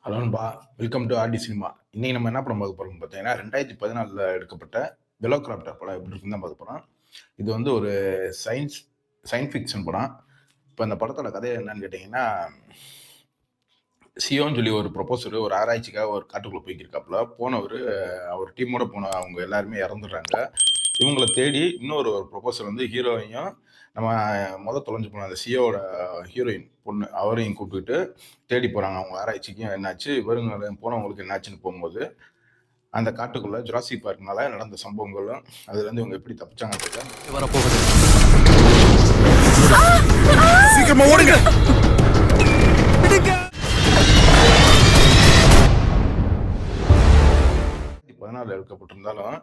Hello நண்பா, welcome to RT cinema. இன்னைக்கு நம்ம என்ன படம் பார்க்க போறோம்னு பார்த்தீங்கன்னா, 2014ல எடுக்கப்பட்ட வெலோகிராப்டர் படம் எப்படி இருக்குன்னு தான் பார்க்க போறோம். இது வந்து ஒரு சயின்ஸ் சயின்ஸ் ஃபிக்ஷன் படம். இப்ப இந்த படத்தோட கதை என்னன்னு கேட்டீங்கன்னா, சியோன்னு சொல்லி ஒரு ப்ரொபோசர் ஒரு ஆராய்ச்சிக்காக ஒரு காட்டுக்குள்ள போய்க்கிருக்காப்புல. போனவரு அவர் டீமோட போன அவங்க எல்லாருமே இறந்துடுறாங்க. இவங்கள தேடி இன்னொரு ப்ரொபோசர் வந்து ஹீரோவையும், நம்ம தொலைஞ்சு போன அந்த சியோவோட ஹீரோயின் பொண்ணு அவரையும் கூப்பிட்டுக்கிட்டு தேடி போறாங்க. அவங்க ஆராய்ச்சிக்கும் என்னாச்சு, இவருங்க போனவங்களுக்கு என்னாச்சுன்னு போகும்போது, அந்த காட்டுக்குள்ள ஜுராசிக் பார்க்னால நடந்த சம்பவங்களும், அதுலேருந்து இவங்க எப்படி தப்பிச்சாங்கன்றத வரப்போகுது. சீக்கிரமா ஓடுங்க. 2014 எடுக்கப்பட்டிருந்தாலும்,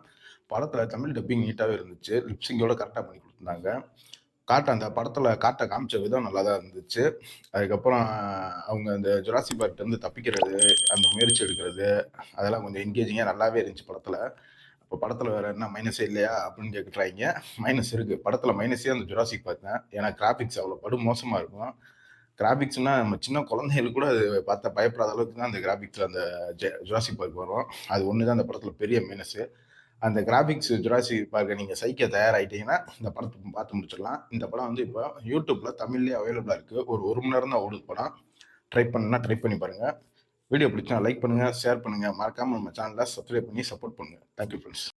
படத்துல தமிழ் டப்பிங் நீட்டாவே இருந்துச்சு. லிப்சிங்கோட கரெக்டா பண்ணி குடுத்திருந்தாங்க. அந்த படத்துல காமிச்ச விதம் நல்லா தான் இருந்துச்சு. அதுக்கப்புறம் அவங்க அந்த ஜுராசிக் பார்க்லேருந்து தப்பிக்கிறது, அந்த முயற்சி எடுக்கிறது, அதெல்லாம் கொஞ்சம் என்கேஜிங்கா நல்லாவே இருந்துச்சு படத்துல. அப்போ படத்துல வேற என்ன மைனஸே இல்லையா அப்படின்னு கேட்குறாங்க. மைனஸ் இருக்கு. படத்துல மைனஸே அந்த ஜுராசிக் பார்க் தான். ஏன்னா கிராபிக்ஸ் அவ்வளோ படு மோசமா இருக்கும். கிராபிக்ஸ்னா நம்ம சின்ன குழந்தைகளுக்கு கூட அது பார்த்தா பயப்படாத அளவுக்கு தான் அந்த கிராபிக்ஸ்ல அந்த ஜுராசிக் பார்க் வரும். அது ஒன்று தான் அந்த படத்துல பெரிய மைனஸ். அந்த கிராபிக்ஸ் ஜுராசிக் பார்க்க நீங்க சகிக்க தயாராகிட்டீங்கன்னா இந்த படத்தை பார்த்து முடிச்சிடலாம். இந்த படம் வந்து இப்போ யூடியூப்ல தமிழ்லேயே அவைலபிளா இருக்கு. ஒரு மணி நேரம் தான் ஓடுது படம். ட்ரை பண்ணி பாருங்க. வீடியோ பிடிச்சா லைக் பண்ணுங்க, ஷேர் பண்ணுங்க, மறக்காம நம்ம சேனலை சப்ஸ்கிரைப் பண்ணி சப்போர்ட் பண்ணுங்க. Thank you friends.